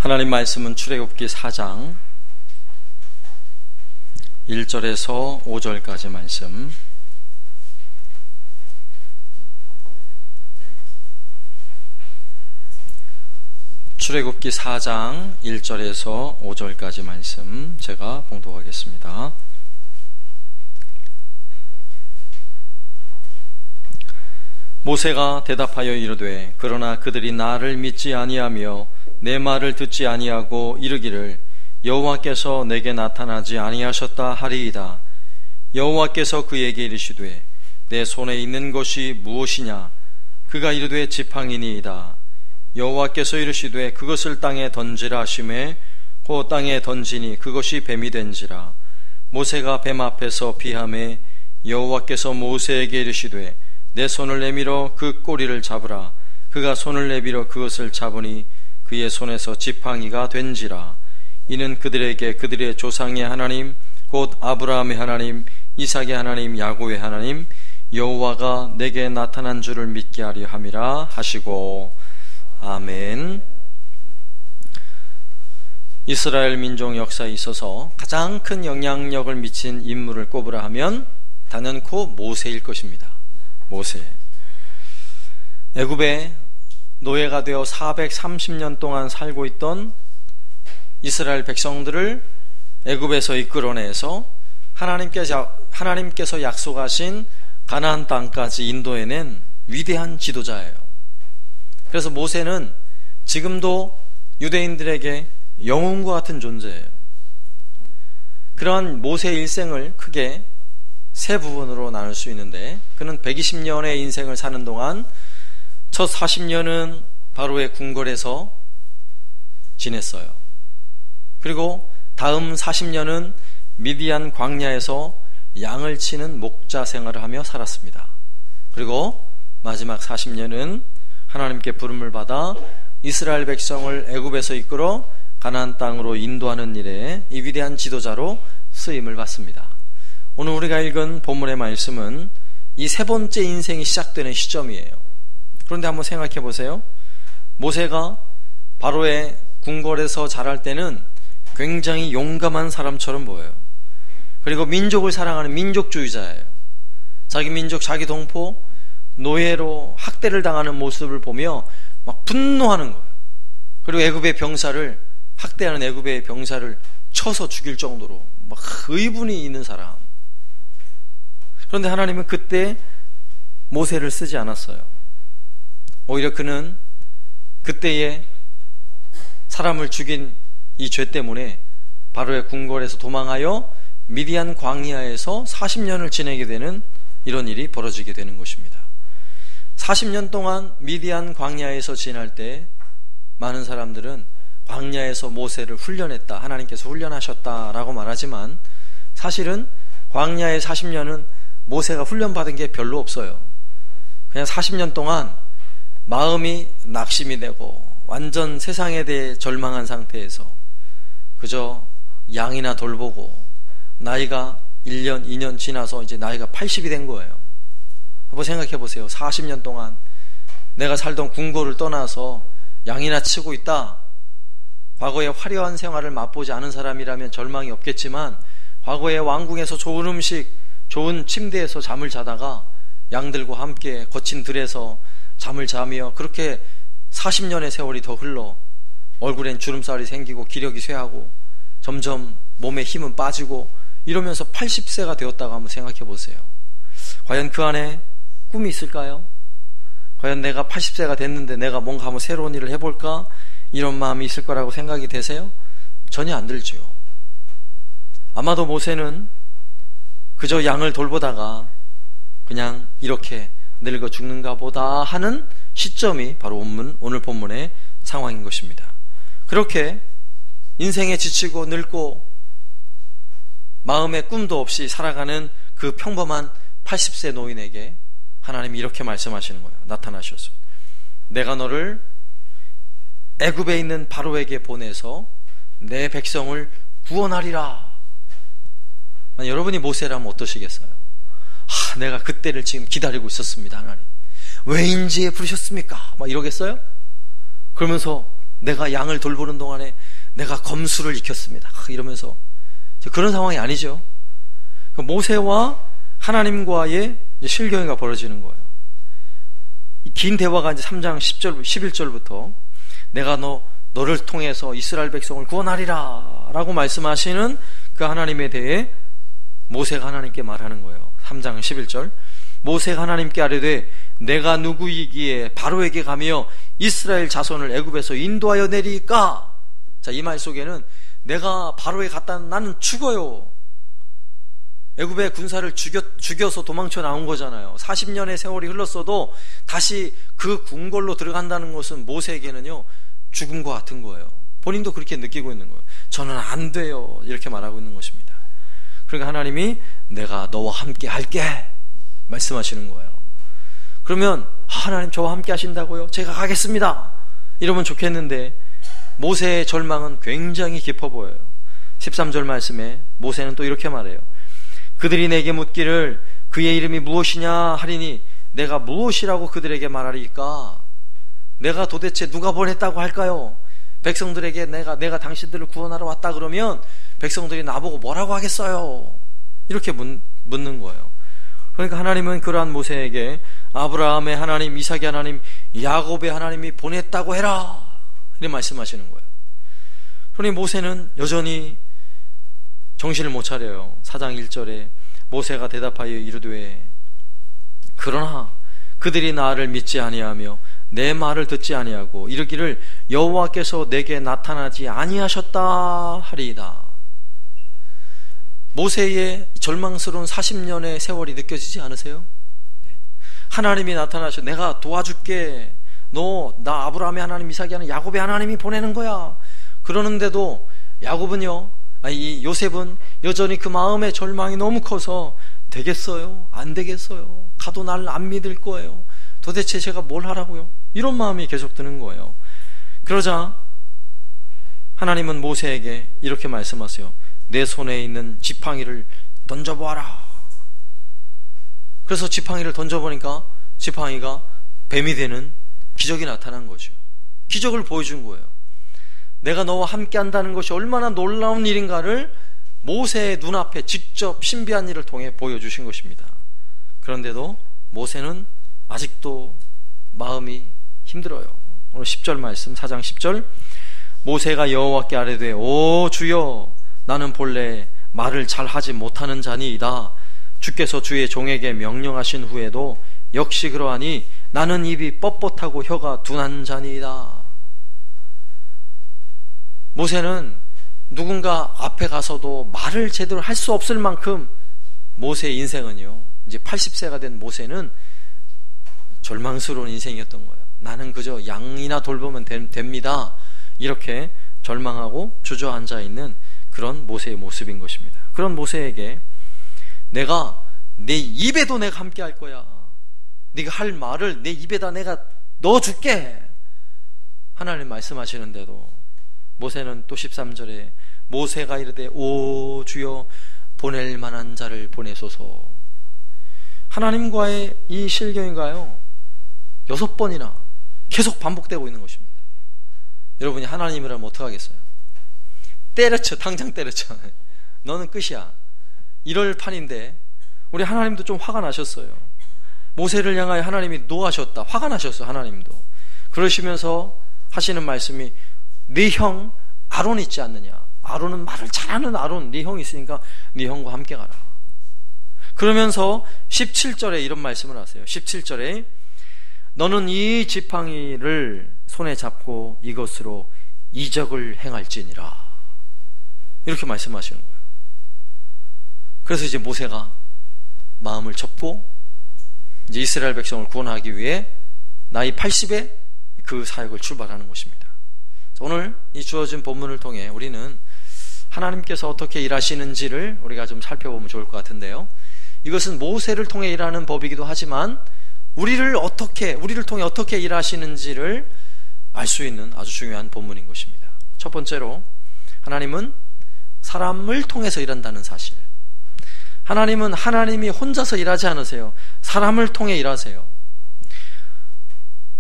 하나님 말씀은 출애굽기 4장 1절에서 5절까지 말씀. 출애굽기 4장 1절에서 5절까지 말씀 제가 봉독하겠습니다. 모세가 대답하여 이르되 그러나 그들이 나를 믿지 아니하며 내 말을 듣지 아니하고 이르기를 여호와께서 내게 나타나지 아니하셨다 하리이다. 여호와께서 그에게 이르시되 내 손에 있는 것이 무엇이냐? 그가 이르되 지팡이니이다. 여호와께서 이르시되 그것을 땅에 던지라 하시매 그 땅에 던지니 그것이 뱀이 된지라. 모세가 뱀 앞에서 피하매 여호와께서 모세에게 이르시되 내 손을 내밀어 그 꼬리를 잡으라. 그가 손을 내밀어 그것을 잡으니 그의 손에서 지팡이가 된지라. 이는 그들에게 그들의 조상의 하나님 곧 아브라함의 하나님 이삭의 하나님 야곱의 하나님 여호와가 내게 나타난 줄을 믿게 하려 함이라 하시고. 아멘. 이스라엘 민족 역사에 있어서 가장 큰 영향력을 미친 인물을 꼽으라 하면 단연코 모세일 것입니다. 모세. 애굽에 노예가 되어 430년 동안 살고 있던 이스라엘 백성들을 애굽에서 이끌어내서 하나님께서 약속하신 가나안 땅까지 인도해낸 위대한 지도자예요. 그래서 모세는 지금도 유대인들에게 영웅과 같은 존재예요. 그러한 모세의 일생을 크게 세 부분으로 나눌 수 있는데, 그는 120년의 인생을 사는 동안 첫 40년은 바로의 궁궐에서 지냈어요. 그리고 다음 40년은 미디안 광야에서 양을 치는 목자 생활을 하며 살았습니다. 그리고 마지막 40년은 하나님께 부름을 받아 이스라엘 백성을 애굽에서 이끌어 가나안 땅으로 인도하는 일에 이 위대한 지도자로 쓰임을 받습니다. 오늘 우리가 읽은 본문의 말씀은 이 세 번째 인생이 시작되는 시점이에요. 그런데 한번 생각해 보세요. 모세가 바로의 궁궐에서 자랄 때는 굉장히 용감한 사람처럼 보여요. 그리고 민족을 사랑하는 민족주의자예요. 자기 민족, 자기 동포 노예로 학대를 당하는 모습을 보며 막 분노하는 거예요. 그리고 애굽의 병사를, 학대하는 애굽의 병사를 쳐서 죽일 정도로 막 의분이 있는 사람. 그런데 하나님은 그때 모세를 쓰지 않았어요. 오히려 그는 그때에 사람을 죽인 이 죄 때문에 바로의 궁궐에서 도망하여 미디안 광야에서 40년을 지내게 되는 이런 일이 벌어지게 되는 것입니다. 40년 동안 미디안 광야에서 지낼 때 많은 사람들은 광야에서 모세를 훈련했다, 하나님께서 훈련하셨다라고 말하지만 사실은 광야의 40년은 모세가 훈련받은 게 별로 없어요. 그냥 40년 동안 마음이 낙심이 되고 완전 세상에 대해 절망한 상태에서 그저 양이나 돌보고 나이가 1년, 2년 지나서 이제 나이가 80이 된 거예요. 한번 생각해 보세요. 40년 동안 내가 살던 궁궐을 떠나서 양이나 치고 있다. 과거의 화려한 생활을 맛보지 않은 사람이라면 절망이 없겠지만 과거의 왕궁에서 좋은 음식, 좋은 침대에서 잠을 자다가 양들과 함께 거친 들에서 잠을 자며 그렇게 40년의 세월이 더 흘러 얼굴엔 주름살이 생기고 기력이 쇠하고 점점 몸에 힘은 빠지고 이러면서 80세가 되었다고 한번 생각해 보세요. 과연 그 안에 꿈이 있을까요? 과연 내가 80세가 됐는데 내가 뭔가 한번 새로운 일을 해볼까? 이런 마음이 있을 거라고 생각이 되세요? 전혀 안 들죠. 아마도 모세는 그저 양을 돌보다가 그냥 이렇게 늙어 죽는가 보다 하는 시점이 바로 오늘 본문의 상황인 것입니다. 그렇게 인생에 지치고 늙고 마음의 꿈도 없이 살아가는 그 평범한 80세 노인에게 하나님이 이렇게 말씀하시는 거예요. 나타나셔서 내가 너를 애굽에 있는 바로에게 보내서 내 백성을 구원하리라. 여러분이 모세라면 어떠시겠어요? 내가 그때를 지금 기다리고 있었습니다. 하나님 왜인지에 부르셨습니까? 막 이러겠어요? 그러면서 내가 양을 돌보는 동안에 내가 검수를 익혔습니다. 이러면서 그런 상황이 아니죠. 모세와 하나님과의 실경이가 벌어지는 거예요. 긴 대화가 이제 3장 10절, 11절부터 내가 너를 통해서 이스라엘 백성을 구원하리라 라고 말씀하시는 그 하나님에 대해 모세가 하나님께 말하는 거예요. 3장 11절 모세가 하나님께 아뢰되 내가 누구이기에 바로에게 가며 이스라엘 자손을 애굽에서 인도하여 내리까? 자, 이 말 속에는 내가 바로에 갔다 나는 죽어요. 애굽의 군사를 죽여서 도망쳐 나온 거잖아요. 40년의 세월이 흘렀어도 다시 그 궁궐로 들어간다는 것은 모세에게는요 죽음과 같은 거예요. 본인도 그렇게 느끼고 있는 거예요. 저는 안 돼요 이렇게 말하고 있는 것입니다. 그러니까 하나님이 내가 너와 함께 할게 말씀하시는 거예요. 그러면 하나님 저와 함께 하신다고요? 제가 가겠습니다 이러면 좋겠는데 모세의 절망은 굉장히 깊어 보여요. 13절 말씀에 모세는 또 이렇게 말해요. 그들이 내게 묻기를 그의 이름이 무엇이냐 하리니 내가 무엇이라고 그들에게 말하리까? 내가 도대체 누가 보냈다고 할까요? 백성들에게 내가 당신들을 구원하러 왔다 그러면 백성들이 나보고 뭐라고 하겠어요? 이렇게 묻는 거예요. 그러니까 하나님은 그러한 모세에게 아브라함의 하나님, 이삭의 하나님, 야곱의 하나님이 보냈다고 해라 이렇게 말씀하시는 거예요. 그러니 모세는 여전히 정신을 못 차려요. 4장 1절에 모세가 대답하여 이르되 그러나 그들이 나를 믿지 아니하며 내 말을 듣지 아니하고 이르기를 여호와께서 내게 나타나지 아니하셨다 하리이다. 모세의 절망스러운 40년의 세월이 느껴지지 않으세요? 하나님이 나타나셔 내가 도와줄게 나 아브라함의 하나님, 이삭의 하나님, 야곱의 하나님이 보내는 거야 그러는데도 야곱은요 이 요셉은 여전히 그 마음의 절망이 너무 커서 되겠어요? 안 되겠어요? 가도 날 안 믿을 거예요. 도대체 제가 뭘 하라고요? 이런 마음이 계속 드는 거예요. 그러자 하나님은 모세에게 이렇게 말씀하세요. 내 손에 있는 지팡이를 던져보아라. 그래서 지팡이를 던져보니까 지팡이가 뱀이 되는 기적이 나타난 거죠. 기적을 보여준 거예요. 내가 너와 함께 한다는 것이 얼마나 놀라운 일인가를 모세의 눈앞에 직접 신비한 일을 통해 보여주신 것입니다. 그런데도 모세는 아직도 마음이 힘들어요. 오늘 10절 말씀 4장 10절 모세가 여호와께 아뢰되 오 주여 나는 본래 말을 잘하지 못하는 자니이다. 주께서 주의 종에게 명령하신 후에도 역시 그러하니 나는 입이 뻣뻣하고 혀가 둔한 자니이다. 모세는 누군가 앞에 가서도 말을 제대로 할 수 없을 만큼 모세의 인생은요 이제 80세가 된 모세는 절망스러운 인생이었던 거예요. 나는 그저 양이나 돌보면 됩니다 이렇게 절망하고 주저앉아 있는 그런 모세의 모습인 것입니다. 그런 모세에게 내가 내 입에도 내가 함께 할 거야. 네가 할 말을 내 입에다 내가 넣어줄게 하나님 말씀하시는데도 모세는 또 13절에 모세가 이르되 오 주여 보낼 만한 자를 보내소서. 하나님과의 이 실경인가요 6번이나 계속 반복되고 있는 것입니다. 여러분이 하나님이라면 어떡하겠어요? 때려쳐, 당장 때려쳐. 너는 끝이야. 이럴 판인데 우리 하나님도 좀 화가 나셨어요. 모세를 향하여 하나님이 노하셨다. 화가 나셨어요. 하나님도. 그러시면서 하시는 말씀이 네 형 아론 있지 않느냐. 아론은 말을 잘하는 아론, 네 형이 있으니까 네 형과 함께 가라. 그러면서 17절에 이런 말씀을 하세요. 17절에 너는 이 지팡이를 손에 잡고 이것으로 이적을 행할지니라. 이렇게 말씀하시는 거예요. 그래서 이제 모세가 마음을 접고 이제 이스라엘 백성을 구원하기 위해 나이 80에 그 사역을 출발하는 것입니다. 오늘 이 주어진 본문을 통해 우리는 하나님께서 어떻게 일하시는지를 우리가 좀 살펴보면 좋을 것 같은데요. 이것은 모세를 통해 일하는 법이기도 하지만 우리를 통해 어떻게 일하시는지를 알 수 있는 아주 중요한 본문인 것입니다. 첫 번째로 하나님은 사람을 통해서 일한다는 사실. 하나님은 하나님이 혼자서 일하지 않으세요. 사람을 통해 일하세요.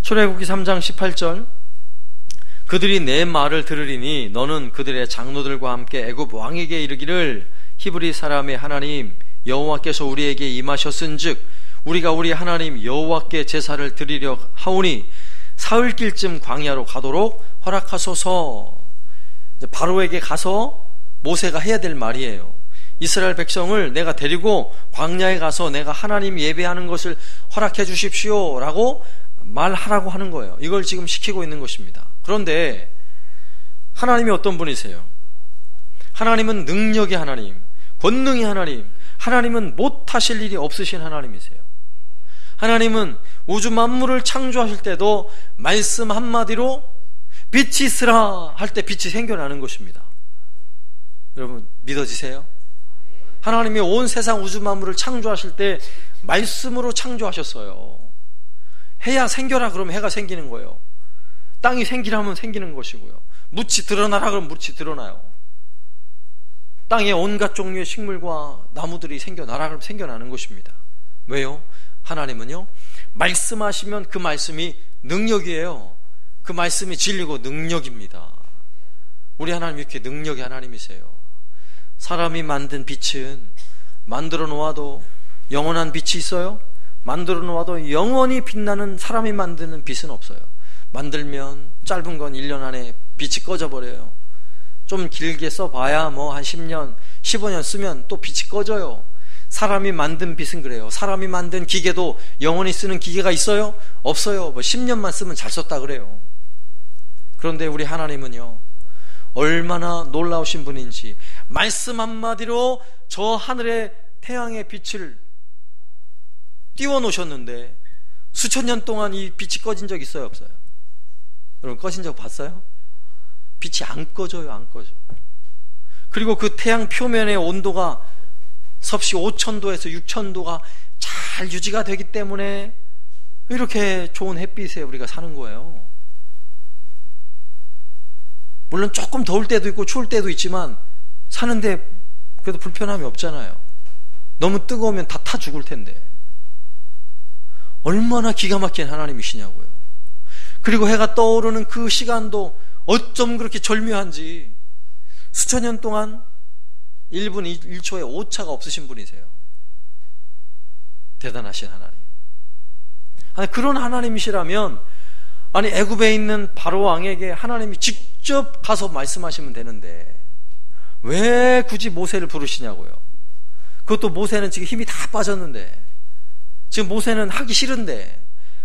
출애굽기 3장 18절 그들이 내 말을 들으리니 너는 그들의 장로들과 함께 애굽 왕에게 이르기를 히브리 사람의 하나님 여호와께서 우리에게 임하셨은즉 우리가 우리 하나님 여호와께 제사를 드리려 하오니 사흘길쯤 광야로 가도록 허락하소서. 바로에게 가서 모세가 해야 될 말이에요. 이스라엘 백성을 내가 데리고 광야에 가서 내가 하나님 예배하는 것을 허락해 주십시오 라고 말하라고 하는 거예요. 이걸 지금 시키고 있는 것입니다. 그런데 하나님이 어떤 분이세요? 하나님은 능력의 하나님, 권능의 하나님, 하나님은 못하실 일이 없으신 하나님이세요. 하나님은 우주 만물을 창조하실 때도 말씀 한마디로 빛이 있으라 할 때 빛이 생겨나는 것입니다. 여러분 믿어지세요? 하나님이 온 세상 우주 만물을 창조하실 때 말씀으로 창조하셨어요. 해야 생겨라 그러면 해가 생기는 거예요. 땅이 생기라면 생기는 것이고요. 묻이 드러나라 그러면 묻이 드러나요. 땅에 온갖 종류의 식물과 나무들이 생겨나라 그러면 생겨나는 것입니다. 왜요? 하나님은요 말씀하시면 그 말씀이 능력이에요. 그 말씀이 진리고 능력입니다. 우리 하나님 이렇게 능력의 하나님이세요. 사람이 만든 빛은 만들어 놓아도 영원한 빛이 있어요? 만들어 놓아도 영원히 빛나는 사람이 만드는 빛은 없어요. 만들면 짧은 건 1년 안에 빛이 꺼져버려요. 좀 길게 써봐야 뭐 한 10년, 15년 쓰면 또 빛이 꺼져요. 사람이 만든 빛은 그래요. 사람이 만든 기계도 영원히 쓰는 기계가 있어요? 없어요. 뭐 10년만 쓰면 잘 썼다 그래요. 그런데 우리 하나님은요 얼마나 놀라우신 분인지 말씀 한마디로 저 하늘의 태양의 빛을 띄워놓으셨는데 수천 년 동안 이 빛이 꺼진 적 있어요? 없어요? 여러분 꺼진 적 봤어요? 빛이 안 꺼져요. 안 꺼져. 그리고 그 태양 표면의 온도가 섭씨 5,000도에서 6,000도가 잘 유지가 되기 때문에 이렇게 좋은 햇빛에 우리가 사는 거예요. 물론 조금 더울 때도 있고 추울 때도 있지만 사는데 그래도 불편함이 없잖아요. 너무 뜨거우면 다 타 죽을 텐데. 얼마나 기가 막힌 하나님이시냐고요. 그리고 해가 떠오르는 그 시간도 어쩜 그렇게 절묘한지 수천 년 동안 1분 1초의 오차가 없으신 분이세요. 대단하신 하나님. 아니, 그런 하나님이시라면 아니 애굽에 있는 바로 왕에게 하나님이 직접 가서 말씀하시면 되는데 왜 굳이 모세를 부르시냐고요. 그것도 모세는 지금 힘이 다 빠졌는데 지금 모세는 하기 싫은데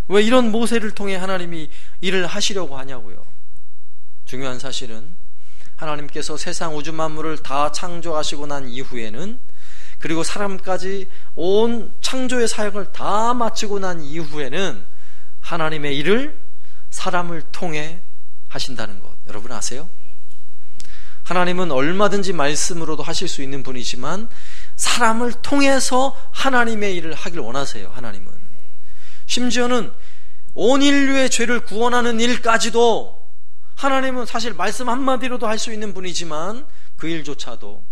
왜 이런 모세를 통해 하나님이 일을 하시려고 하냐고요. 중요한 사실은 하나님께서 세상 우주 만물을 다 창조하시고 난 이후에는 그리고 사람까지 온 창조의 사역을 다 마치고 난 이후에는 하나님의 일을 사람을 통해 하신다는 것 여러분 아세요? 하나님은 얼마든지 말씀으로도 하실 수 있는 분이지만 사람을 통해서 하나님의 일을 하길 원하세요. 하나님은 심지어는 온 인류의 죄를 구원하는 일까지도 하나님은 사실 말씀 한마디로도 할 수 있는 분이지만 그 일조차도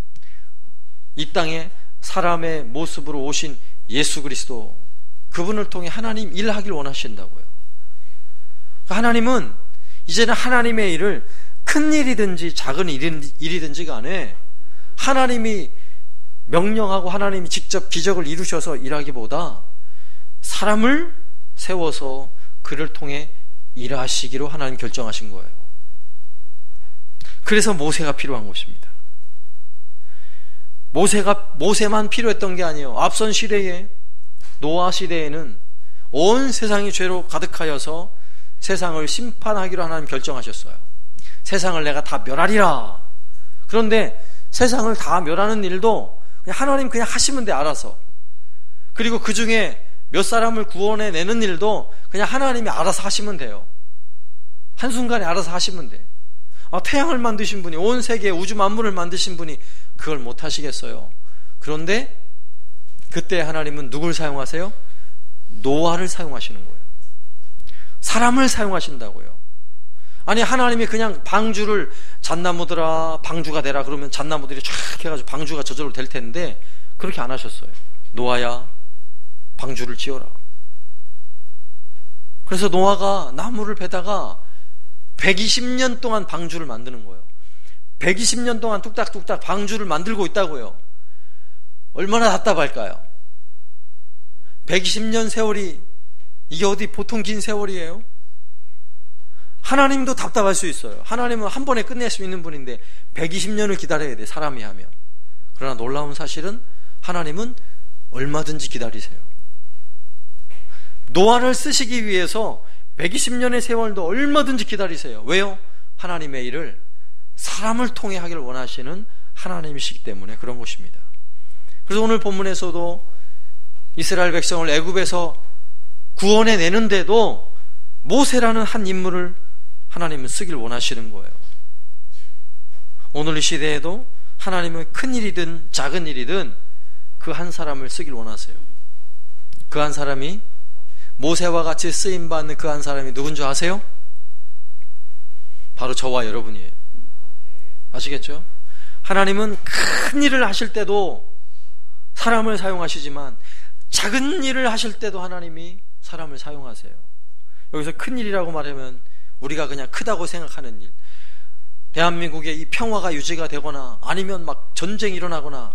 이 땅에 사람의 모습으로 오신 예수 그리스도 그분을 통해 하나님 일하길 원하신다고요. 하나님은 이제는 하나님의 일을 큰 일이든지 작은 일이든지 간에 하나님이 명령하고 하나님이 직접 기적을 이루셔서 일하기보다 사람을 세워서 그를 통해 일하시기로 하나님 결정하신 거예요. 그래서 모세가 필요한 것입니다. 모세만 필요했던 게 아니에요. 앞선 시대에 노아 시대에는 온 세상이 죄로 가득하여서 세상을 심판하기로 하나님 결정하셨어요. 세상을 내가 다 멸하리라. 그런데 세상을 다 멸하는 일도 그냥 하나님 그냥 하시면 돼 알아서. 그리고 그 중에 몇 사람을 구원해내는 일도 그냥 하나님이 알아서 하시면 돼요. 한순간에 알아서 하시면 돼. 태양을 만드신 분이 온 세계 우주 만물을 만드신 분이 그걸 못 하시겠어요. 그런데 그때 하나님은 누굴 사용하세요? 노아를 사용하시는 거예요. 사람을 사용하신다고요. 아니 하나님이 그냥 방주를 잣나무들아 방주가 되라 그러면 잣나무들이 쫙 해가지고 방주가 저절로 될 텐데 그렇게 안 하셨어요. 노아야 방주를 지어라. 그래서 노아가 나무를 베다가 120년 동안 방주를 만드는 거예요. 120년 동안 뚝딱뚝딱 방주를 만들고 있다고요. 얼마나 답답할까요? 120년 세월이, 이게 어디 보통 긴 세월이에요? 하나님도 답답할 수 있어요. 하나님은 한 번에 끝낼 수 있는 분인데 120년을 기다려야 돼, 사람이 하면. 그러나 놀라운 사실은 하나님은 얼마든지 기다리세요. 노아를 쓰시기 위해서 120년의 세월도 얼마든지 기다리세요. 왜요? 하나님의 일을 사람을 통해 하기를 원하시는 하나님이시기 때문에 그런 것입니다. 그래서 오늘 본문에서도 이스라엘 백성을 애굽에서 구원해 내는데도 모세라는 한 인물을 하나님은 쓰길 원하시는 거예요. 오늘 이 시대에도 하나님은 큰 일이든 작은 일이든 그 한 사람을 쓰길 원하세요. 그 한 사람이, 모세와 같이 쓰임받는 그 한 사람이 누군 줄 아세요? 바로 저와 여러분이에요. 아시겠죠? 하나님은 큰 일을 하실 때도 사람을 사용하시지만 작은 일을 하실 때도 하나님이 사람을 사용하세요. 여기서 큰 일이라고 말하면 우리가 그냥 크다고 생각하는 일, 대한민국의 이 평화가 유지가 되거나 아니면 막 전쟁이 일어나거나,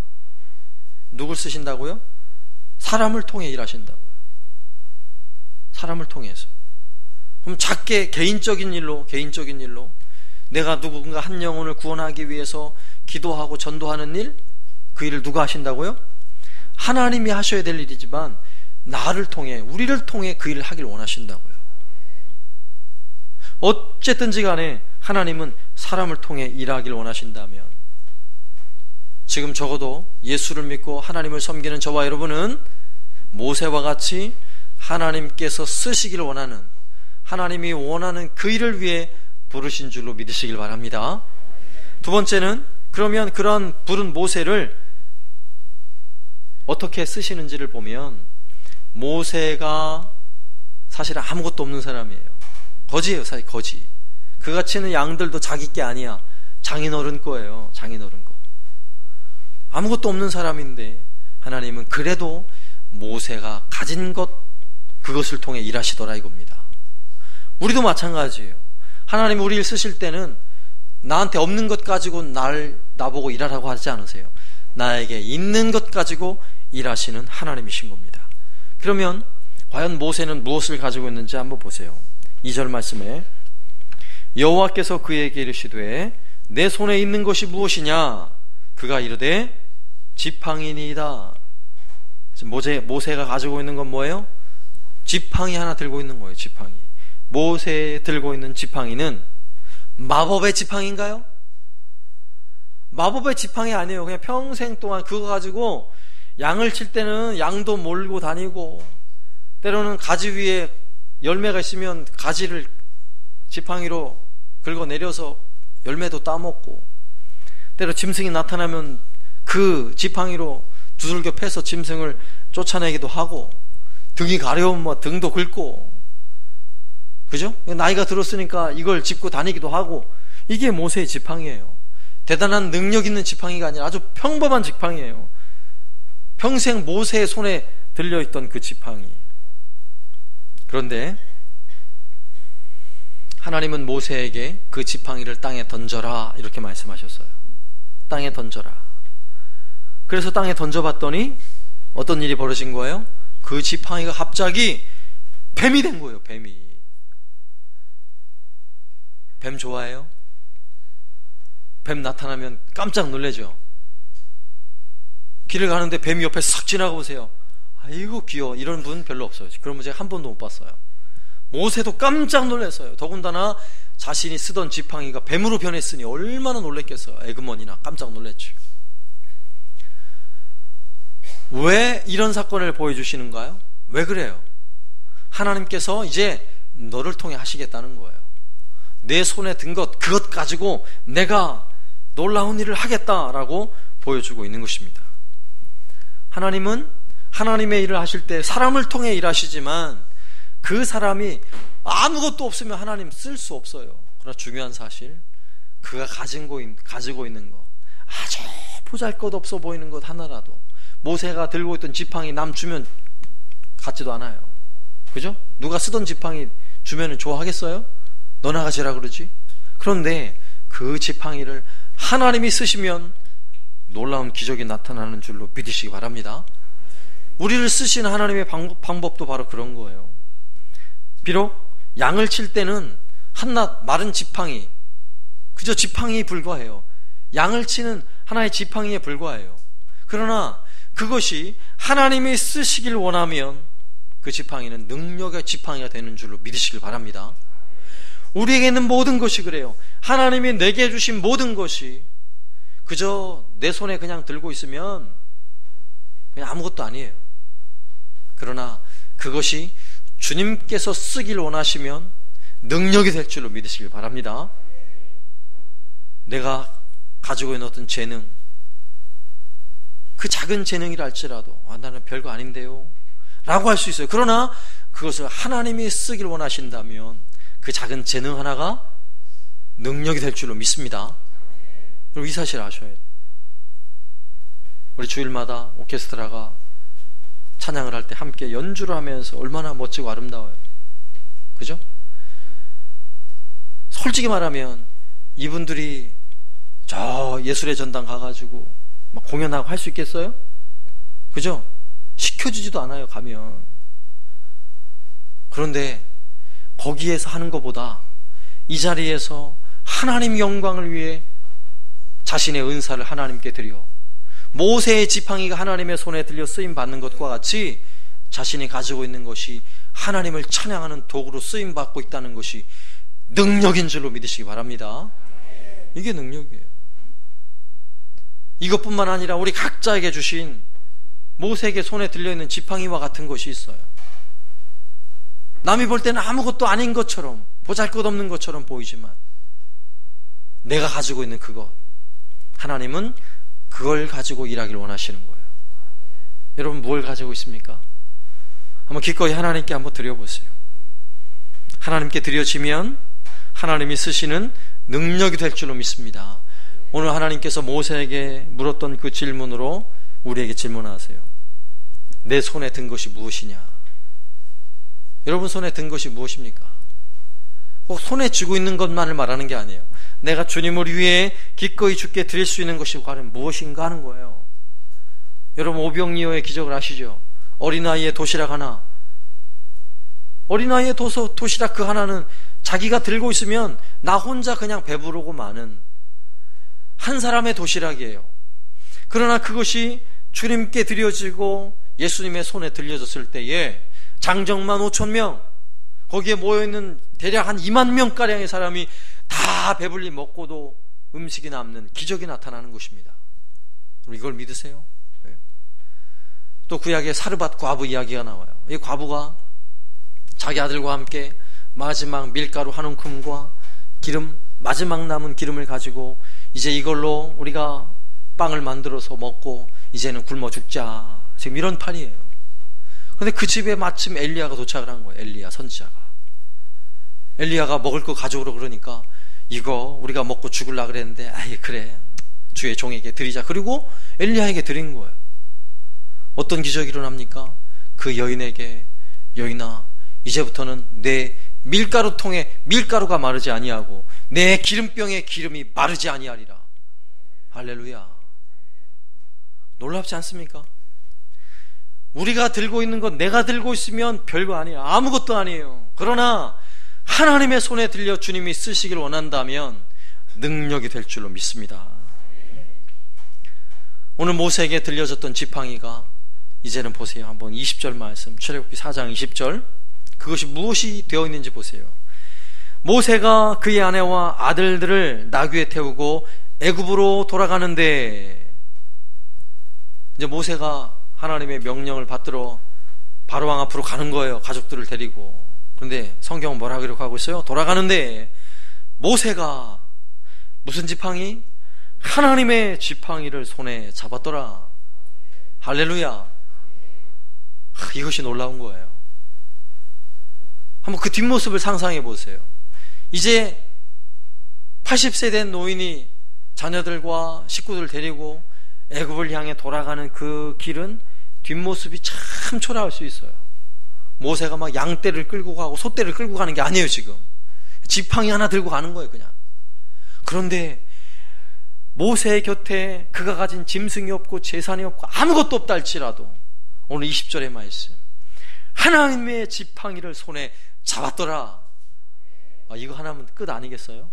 누굴 쓰신다고요? 사람을 통해 일하신다고요. 사람을 통해서. 그럼 작게 개인적인 일로 내가 누군가 한 영혼을 구원하기 위해서 기도하고 전도하는 일, 그 일을 누가 하신다고요? 하나님이 하셔야 될 일이지만 나를 통해, 우리를 통해 그 일을 하길 원하신다고요. 어쨌든지 간에 하나님은 사람을 통해 일하길 원하신다면, 지금 적어도 예수를 믿고 하나님을 섬기는 저와 여러분은 모세와 같이 하나님께서 쓰시길 원하는, 하나님이 원하는 그 일을 위해 부르신 줄로 믿으시길 바랍니다. 두 번째는, 그러면 그런 부른 모세를 어떻게 쓰시는지를 보면, 모세가 사실 아무것도 없는 사람이에요. 거지예요, 사실 거지. 그같이는 양들도 자기 게 아니야. 장인어른 거예요. 장인어른 거. 아무것도 없는 사람인데 하나님은 그래도 모세가 가진 것, 그것을 통해 일하시더라 이겁니다. 우리도 마찬가지예요. 하나님 우리를 쓰실 때는 나한테 없는 것 가지고 나보고 일하라고 하지 않으세요. 나에게 있는 것 가지고 일하시는 하나님이신 겁니다. 그러면 과연 모세는 무엇을 가지고 있는지 한번 보세요. 2절 말씀에 여호와께서 그에게 이르시되 내 손에 있는 것이 무엇이냐? 그가 이르되 지팡이니이다. 모세가 가지고 있는 건 뭐예요? 지팡이 하나 들고 있는 거예요. 지팡이. 모세 들고 있는 지팡이는 마법의 지팡이인가요? 마법의 지팡이 아니에요. 그냥 평생 동안 그거 가지고 양을 칠 때는 양도 몰고 다니고, 때로는 가지 위에 열매가 있으면 가지를 지팡이로 긁어내려서 열매도 따먹고, 때로 짐승이 나타나면 그 지팡이로 두들겨 패서 짐승을 쫓아내기도 하고, 등이 가려우면 뭐 등도 긁고, 그죠? 나이가 들었으니까 이걸 짚고 다니기도 하고. 이게 모세의 지팡이에요. 대단한 능력 있는 지팡이가 아니라 아주 평범한 지팡이에요. 평생 모세의 손에 들려있던 그 지팡이. 그런데 하나님은 모세에게 그 지팡이를 땅에 던져라 이렇게 말씀하셨어요. 땅에 던져라. 그래서 땅에 던져봤더니 어떤 일이 벌어진 거예요? 그 지팡이가 갑자기 뱀이 된 거예요. 뱀이. 뱀 좋아해요? 뱀 나타나면 깜짝 놀라죠. 길을 가는데 뱀이 옆에 싹 지나가 보세요. 아이고 귀여워. 이런 분 별로 없어요. 그런 분 제가 한 번도 못 봤어요. 모세도 깜짝 놀랐어요. 더군다나 자신이 쓰던 지팡이가 뱀으로 변했으니 얼마나 놀랬겠어요. 에그머니나 깜짝 놀랐죠. 왜 이런 사건을 보여주시는가요? 왜 그래요? 하나님께서 이제 너를 통해 하시겠다는 거예요. 내 손에 든 것, 그것 가지고 내가 놀라운 일을 하겠다라고 보여주고 있는 것입니다. 하나님은 하나님의 일을 하실 때 사람을 통해 일하시지만 그 사람이 아무것도 없으면 하나님 쓸 수 없어요. 그러나 중요한 사실, 그가 가지고 있는 것, 아주 보잘것없어 보이는 것 하나라도, 모세가 들고 있던 지팡이 남 주면 같지도 않아요. 그죠? 누가 쓰던 지팡이 주면 좋아하겠어요? 너 나가시라 그러지? 그런데 그 지팡이를 하나님이 쓰시면 놀라운 기적이 나타나는 줄로 믿으시기 바랍니다. 우리를 쓰시는 하나님의 방법도 바로 그런 거예요. 비록 양을 칠 때는 한낱 마른 지팡이, 그저 지팡이에 불과해요. 양을 치는 하나의 지팡이에 불과해요. 그러나 그것이 하나님이 쓰시길 원하면 그 지팡이는 능력의 지팡이가 되는 줄로 믿으시길 바랍니다. 우리에게 있는 모든 것이 그래요. 하나님이 내게 주신 모든 것이 그저 내 손에 그냥 들고 있으면 그냥 아무것도 아니에요. 그러나 그것이 주님께서 쓰길 원하시면 능력이 될 줄로 믿으시길 바랍니다. 내가 가지고 있는 어떤 재능, 그 작은 재능이라 할지라도 나는 별거 아닌데요 라고 할 수 있어요. 그러나 그것을 하나님이 쓰길 원하신다면 그 작은 재능 하나가 능력이 될 줄로 믿습니다. 그리고 이 사실을 아셔야 돼요. 우리 주일마다 오케스트라가 찬양을 할 때 함께 연주를 하면서 얼마나 멋지고 아름다워요. 그죠? 솔직히 말하면 이분들이 저 예술의 전당 가가지고 막 공연하고 할 수 있겠어요? 그죠? 시켜주지도 않아요, 가면. 그런데 거기에서 하는 것보다 이 자리에서 하나님 영광을 위해 자신의 은사를 하나님께 드려 모세의 지팡이가 하나님의 손에 들려 쓰임 받는 것과 같이 자신이 가지고 있는 것이 하나님을 찬양하는 도구로 쓰임 받고 있다는 것이 능력인 줄로 믿으시기 바랍니다. 이게 능력이에요. 이것뿐만 아니라 우리 각자에게 주신 모세에게 손에 들려있는 지팡이와 같은 것이 있어요. 남이 볼 때는 아무것도 아닌 것처럼, 보잘것없는 것처럼 보이지만 내가 가지고 있는 그것, 하나님은 그걸 가지고 일하기를 원하시는 거예요. 여러분 뭘 가지고 있습니까? 한번 기꺼이 하나님께 한번 드려보세요. 하나님께 드려지면 하나님이 쓰시는 능력이 될 줄로 믿습니다. 오늘 하나님께서 모세에게 물었던 그 질문으로 우리에게 질문하세요. 내 손에 든 것이 무엇이냐? 여러분 손에 든 것이 무엇입니까? 꼭 손에 쥐고 있는 것만을 말하는 게 아니에요. 내가 주님을 위해 기꺼이 주께 드릴 수 있는 것이 과연 무엇인가 하는 거예요. 여러분 오병이어의 기적을 아시죠? 어린아이의 도시락 하나, 어린아이의 도시락 그 하나는 자기가 들고 있으면 나 혼자 그냥 배부르고 마는 한 사람의 도시락이에요. 그러나 그것이 주님께 드려지고 예수님의 손에 들려졌을 때에 장정만 5,000명, 거기에 모여있는 대략 한 2만 명가량의 사람이 다 배불리 먹고도 음식이 남는 기적이 나타나는 것입니다. 이걸 믿으세요? 네. 또 구약의 사르밧 과부 이야기가 나와요. 이 과부가 자기 아들과 함께 마지막 밀가루 한 움큼과 기름, 마지막 남은 기름을 가지고 이제 이걸로 우리가 빵을 만들어서 먹고 이제는 굶어 죽자, 지금 이런 판이에요. 그런데 그 집에 마침 엘리야가 도착을 한 거예요. 엘리야 선지자가. 엘리야가 먹을 거 가져오라 그러니까 이거 우리가 먹고 죽을라 그랬는데 아이 그래 주의 종에게 드리자. 그리고 엘리야에게 드린 거예요. 어떤 기적이 일어납니까? 그 여인에게, 여인아 이제부터는 내 밀가루통에 밀가루가 마르지 아니하고 내 기름병에 기름이 마르지 아니하리라. 할렐루야. 놀랍지 않습니까? 우리가 들고 있는 건 내가 들고 있으면 별거 아니에요. 아무것도 아니에요. 그러나 하나님의 손에 들려 주님이 쓰시길 원한다면 능력이 될 줄로 믿습니다. 오늘 모세에게 들려졌던 지팡이가 이제는 보세요. 한번 20절 말씀, 출애굽기 4장 20절, 그것이 무엇이 되어 있는지 보세요. 모세가 그의 아내와 아들들을 나귀에 태우고 애굽으로 돌아가는데, 이제 모세가 하나님의 명령을 받들어 바로왕 앞으로 가는 거예요. 가족들을 데리고. 그런데 성경은 뭐라 기록하고 있어요? 돌아가는데 모세가 무슨 지팡이? 하나님의 지팡이를 손에 잡았더라. 할렐루야. 이것이 놀라운 거예요. 한번 그 뒷모습을 상상해 보세요. 이제 80세 된 노인이 자녀들과 식구들을 데리고 애굽을 향해 돌아가는 그 길은 뒷모습이 참 초라할 수 있어요. 모세가 막 양떼를 끌고 가고 소떼를 끌고 가는 게 아니에요. 지금 지팡이 하나 들고 가는 거예요, 그냥. 그런데 모세 곁에 그가 가진 짐승이 없고 재산이 없고 아무것도 없다 할지라도 오늘 20절의 말씀, 하나님의 지팡이를 손에 잡았더라. 이거 하나면 끝 아니겠어요?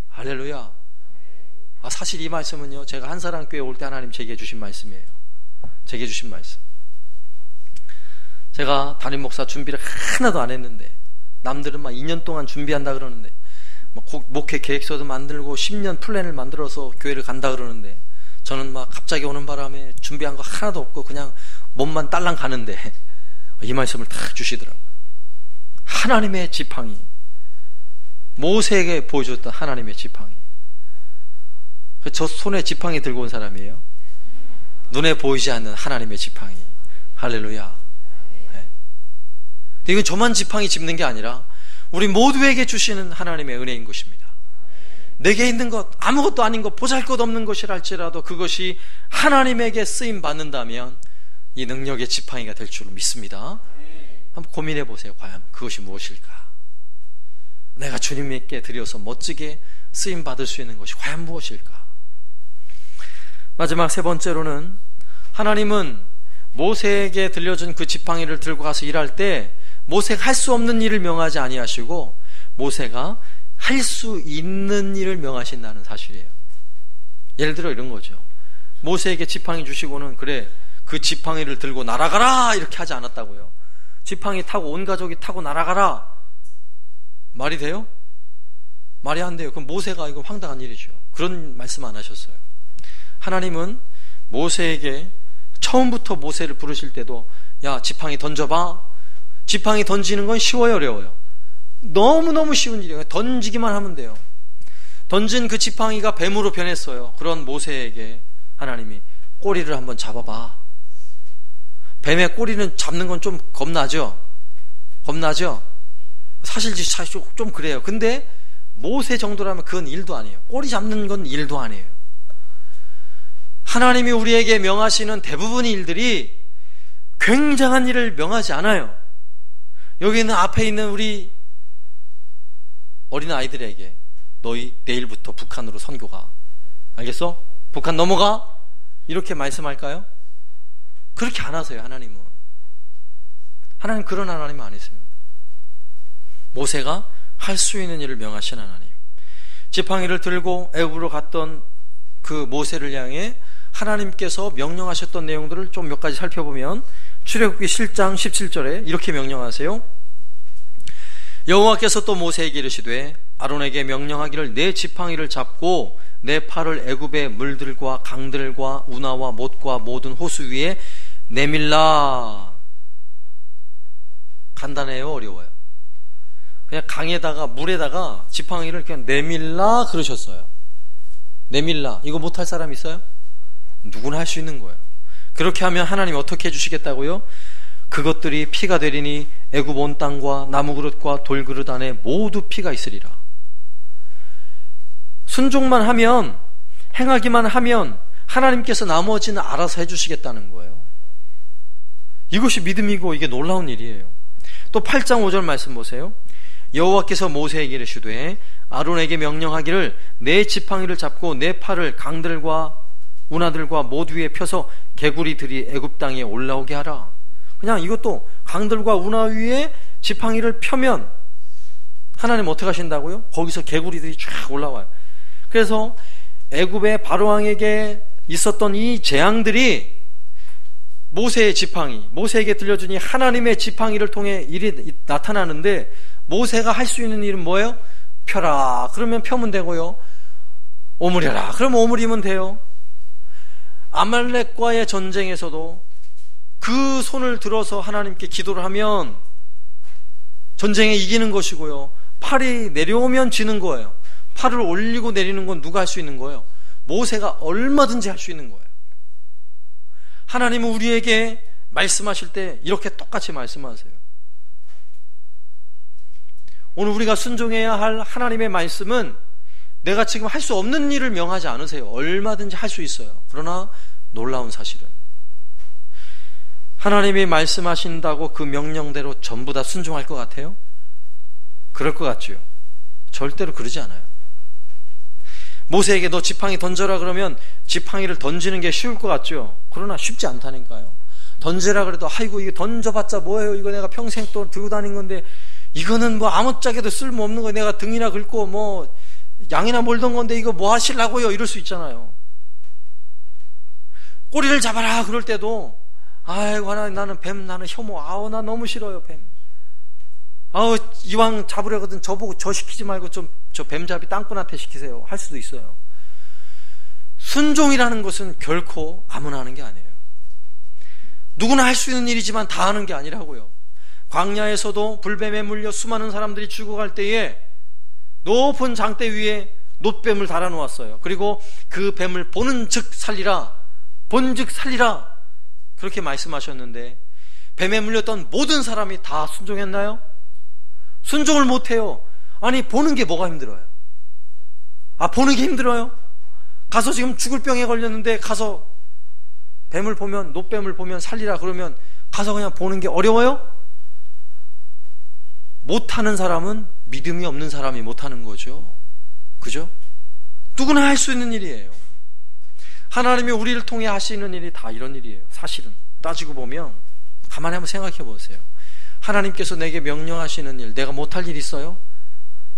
할렐루야. 사실 이 말씀은요, 제가 한사랑교회 올 때 하나님 제게 주신 말씀이에요. 제게 주신 말씀. 제가 담임 목사 준비를 하나도 안 했는데, 남들은 막 2년 동안 준비한다 그러는데, 목회 계획서도 만들고 10년 플랜을 만들어서 교회를 간다 그러는데, 저는 막 갑자기 오는 바람에 준비한 거 하나도 없고 그냥 몸만 딸랑 가는데 이 말씀을 딱 주시더라고요. 하나님의 지팡이, 모세에게 보여줬던 하나님의 지팡이. 저 손에 지팡이 들고 온 사람이에요. 눈에 보이지 않는 하나님의 지팡이. 할렐루야. 네. 이건 저만 지팡이 짚는 게 아니라 우리 모두에게 주시는 하나님의 은혜인 것입니다. 내게 있는 것, 아무것도 아닌 것, 보잘것없는 것이라 할지라도 그것이 하나님에게 쓰임 받는다면 이 능력의 지팡이가 될 줄로 믿습니다. 한번 고민해 보세요. 과연 그것이 무엇일까? 내가 주님께 드려서 멋지게 쓰임 받을 수 있는 것이 과연 무엇일까? 마지막 세 번째로는, 하나님은 모세에게 들려준 그 지팡이를 들고 가서 일할 때 모세가 할 수 없는 일을 명하지 아니하시고 모세가 할 수 있는 일을 명하신다는 사실이에요. 예를 들어 이런 거죠. 모세에게 지팡이 주시고는 그래, 그 지팡이를 들고 날아가라 이렇게 하지 않았다고요. 지팡이 타고 온 가족이 타고 날아가라, 말이 돼요? 말이 안 돼요. 그럼 모세가 이거 황당한 일이죠. 그런 말씀 안 하셨어요. 하나님은 모세에게 처음부터 모세를 부르실 때도 야, 지팡이 던져봐. 지팡이 던지는 건 쉬워요, 어려워요? 너무너무 쉬운 일이에요. 던지기만 하면 돼요. 던진 그 지팡이가 뱀으로 변했어요. 그런 모세에게 하나님이 꼬리를 한번 잡아봐. 뱀의 꼬리는 잡는 건 좀 겁나죠? 겁나죠? 사실 좀 그래요. 근데 모세 정도라면 그건 일도 아니에요. 꼬리 잡는 건 일도 아니에요. 하나님이 우리에게 명하시는 대부분의 일들이 굉장한 일을 명하지 않아요. 여기 있는 앞에 있는 우리 어린 아이들에게 너희 내일부터 북한으로 선교가, 알겠어? 북한 넘어가? 이렇게 말씀할까요? 그렇게 안 하세요. 하나님은. 하나님 그런 하나님 아니세요. 모세가 할 수 있는 일을 명하신 하나님. 지팡이를 들고 애굽으로 갔던 그 모세를 향해 하나님께서 명령하셨던 내용들을 좀 몇 가지 살펴보면, 출애굽기 7장 17절에 이렇게 명령하세요. 여호와께서 또 모세에게 이르시되 아론에게 명령하기를 내 지팡이를 잡고 내 팔을 애굽의 물들과 강들과 운하와 못과 모든 호수 위에 내밀라. 간단해요, 어려워요? 그냥 강에다가 물에다가 지팡이를 그냥 내밀라 그러셨어요. 내밀라. 이거 못할 사람 있어요? 누구나 할 수 있는 거예요. 그렇게 하면 하나님이 어떻게 해주시겠다고요? 그것들이 피가 되리니 애굽 온 땅과 나무 그릇과 돌 그릇 안에 모두 피가 있으리라. 순종만 하면, 행하기만 하면 하나님께서 나머지는 알아서 해주시겠다는 거예요. 이것이 믿음이고 이게 놀라운 일이에요. 또 8장 5절 말씀 보세요. 여호와께서 모세에게 이르시되 아론에게 명령하기를 내 지팡이를 잡고 내 팔을 강들과 운하들과 모두 위에 펴서 개구리들이 애굽 땅에 올라오게 하라. 그냥 이것도 강들과 운하 위에 지팡이를 펴면 하나님 어떻게 하신다고요? 거기서 개구리들이 쫙 올라와요. 그래서 애굽의 바로왕에게 있었던 이 재앙들이 모세의 지팡이, 모세에게 들려준 이 하나님의 지팡이를 통해 일이 나타나는데, 모세가 할 수 있는 일은 뭐예요? 펴라. 그러면 펴면 되고요. 오므려라. 그러면 오므리면 돼요. 아말렉과의 전쟁에서도 그 손을 들어서 하나님께 기도를 하면 전쟁에 이기는 것이고요. 팔이 내려오면 지는 거예요. 팔을 올리고 내리는 건 누가 할 수 있는 거예요? 모세가 얼마든지 할 수 있는 거예요. 하나님은 우리에게 말씀하실 때 이렇게 똑같이 말씀하세요. 오늘 우리가 순종해야 할 하나님의 말씀은 내가 지금 할 수 없는 일을 명하지 않으세요. 얼마든지 할 수 있어요. 그러나 놀라운 사실은 하나님이 말씀하신다고 그 명령대로 전부 다 순종할 것 같아요? 그럴 것 같죠. 절대로 그러지 않아요. 모세에게 너 지팡이 던져라 그러면 지팡이를 던지는 게 쉬울 것 같죠? 그러나 쉽지 않다니까요. 던지라 그래도 아이고 이거 던져봤자 뭐예요? 이거 내가 평생 또 들고 다닌 건데 이거는 뭐 아무짝에도 쓸모없는 거 내가 등이나 긁고 뭐 양이나 몰던 건데 이거 뭐 하시려고요? 이럴 수 있잖아요. 꼬리를 잡아라 그럴 때도 아이고 하나님 나는 뱀 나는 혐오 아우 나 너무 싫어요 뱀. 아우 이왕 잡으려거든 저보고 저 시키지 말고 좀 저 뱀잡이 땅꾼한테 시키세요 할 수도 있어요. 순종이라는 것은 결코 아무나 하는 게 아니에요. 누구나 할 수 있는 일이지만 다 하는 게 아니라고요. 광야에서도 불뱀에 물려 수많은 사람들이 죽어갈 때에 높은 장대 위에 놋뱀을 달아놓았어요. 그리고 그 뱀을 보는 즉 살리라 본즉 살리라 그렇게 말씀하셨는데 뱀에 물렸던 모든 사람이 다 순종했나요? 순종을 못해요. 아니 보는 게 뭐가 힘들어요? 아 보는 게 힘들어요? 가서 지금 죽을 병에 걸렸는데 가서 뱀을 보면 놋뱀을 보면 살리라 그러면 가서 그냥 보는 게 어려워요? 못하는 사람은 믿음이 없는 사람이 못하는 거죠. 그죠? 누구나 할 수 있는 일이에요. 하나님이 우리를 통해 하시는 일이 다 이런 일이에요. 사실은 따지고 보면 가만히 한번 생각해 보세요. 하나님께서 내게 명령하시는 일 내가 못할 일 있어요?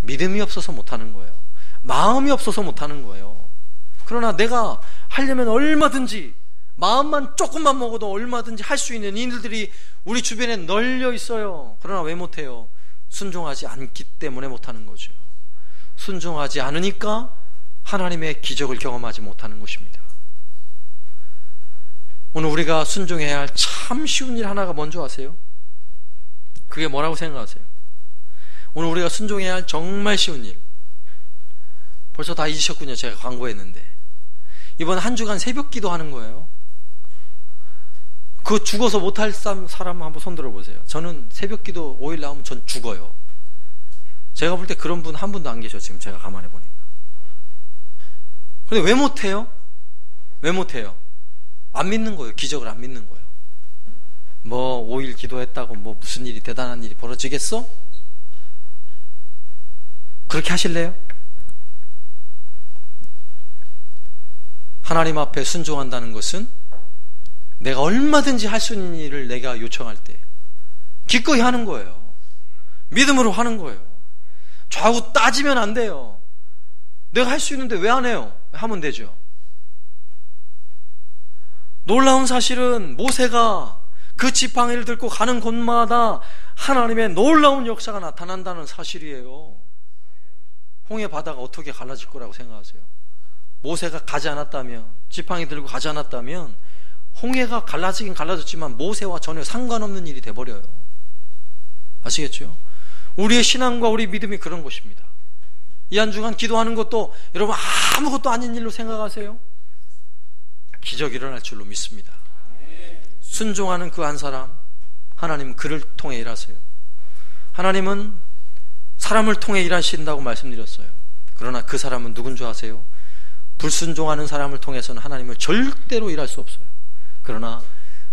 믿음이 없어서 못하는 거예요. 마음이 없어서 못하는 거예요. 그러나 내가 하려면 얼마든지 마음만 조금만 먹어도 얼마든지 할 수 있는 일들이 우리 주변에 널려 있어요. 그러나 왜 못해요? 순종하지 않기 때문에 못하는 거죠. 순종하지 않으니까 하나님의 기적을 경험하지 못하는 것입니다. 오늘 우리가 순종해야 할 참 쉬운 일 하나가 뭔지 아세요? 그게 뭐라고 생각하세요? 오늘 우리가 순종해야 할 정말 쉬운 일 벌써 다 잊으셨군요. 제가 광고했는데 이번 한 주간 새벽 기도하는 거예요. 그거 죽어서 못할 사람 한번 손 들어보세요. 저는 새벽 기도 5일 나오면 전 죽어요. 제가 볼 때 그런 분 한 분도 안 계셔. 지금 제가 가만히 보니까. 근데 왜 못해요? 왜 못해요? 안 믿는 거예요. 기적을 안 믿는 거예요. 뭐 5일 기도했다고 뭐 무슨 일이 대단한 일이 벌어지겠어? 그렇게 하실래요? 하나님 앞에 순종한다는 것은 내가 얼마든지 할 수 있는 일을 내가 요청할 때 기꺼이 하는 거예요. 믿음으로 하는 거예요. 좌우 따지면 안 돼요. 내가 할 수 있는데 왜 안 해요? 하면 되죠. 놀라운 사실은 모세가 그 지팡이를 들고 가는 곳마다 하나님의 놀라운 역사가 나타난다는 사실이에요. 홍해 바다가 어떻게 갈라질 거라고 생각하세요? 모세가 가지 않았다면, 지팡이 들고 가지 않았다면 홍해가 갈라지긴 갈라졌지만 모세와 전혀 상관없는 일이 돼버려요. 아시겠죠? 우리의 신앙과 우리 믿음이 그런 것입니다. 이 한 주간 기도하는 것도 여러분 아무것도 아닌 일로 생각하세요? 기적이 일어날 줄로 믿습니다. 순종하는 그 한 사람, 하나님은 그를 통해 일하세요. 하나님은 사람을 통해 일하신다고 말씀드렸어요. 그러나 그 사람은 누군 줄 아세요? 불순종하는 사람을 통해서는 하나님을 절대로 일할 수 없어요. 그러나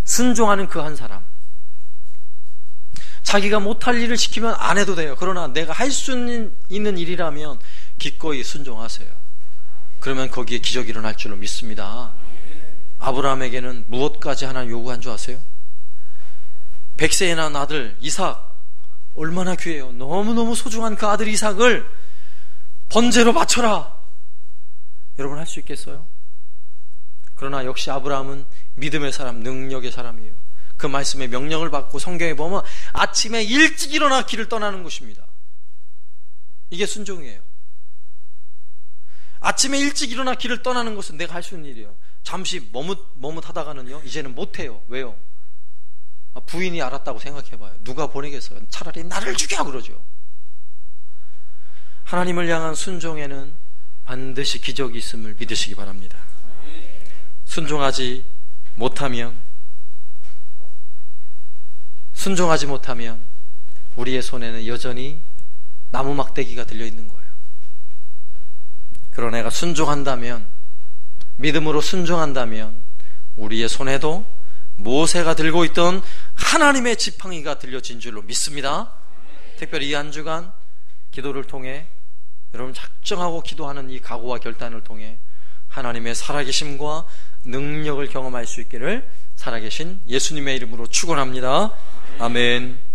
순종하는 그 한 사람, 자기가 못할 일을 시키면 안 해도 돼요. 그러나 내가 할 수 있는 일이라면 기꺼이 순종하세요. 그러면 거기에 기적이 일어날 줄로 믿습니다. 아브라함에게는 무엇까지 하나님 요구한 줄 아세요? 100세에 낳은 아들 이삭, 얼마나 귀해요. 너무너무 소중한 그 아들 이삭을 번제로 바쳐라. 여러분 할 수 있겠어요? 그러나 역시 아브라함은 믿음의 사람, 능력의 사람이에요. 그 말씀의 명령을 받고 성경에 보면 아침에 일찍 일어나 길을 떠나는 것입니다. 이게 순종이에요. 아침에 일찍 일어나 길을 떠나는 것은 내가 할 수 있는 일이에요. 잠시 머뭇하다가는요 이제는 못해요. 왜요? 부인이 알았다고 생각해봐요. 누가 보내겠어요? 차라리 나를 죽여 그러죠. 하나님을 향한 순종에는 반드시 기적이 있음을 믿으시기 바랍니다. 순종하지 못하면 우리의 손에는 여전히 나무 막대기가 들려있는 거예요. 그러나 내가 순종한다면, 믿음으로 순종한다면 우리의 손에도 모세가 들고 있던 하나님의 지팡이가 들려진 줄로 믿습니다. 특별히 이 한 주간 기도를 통해 여러분 작정하고 기도하는 이 각오와 결단을 통해 하나님의 살아계심과 능력을 경험할 수 있기를 살아계신 예수님의 이름으로 축원합니다. 아멘.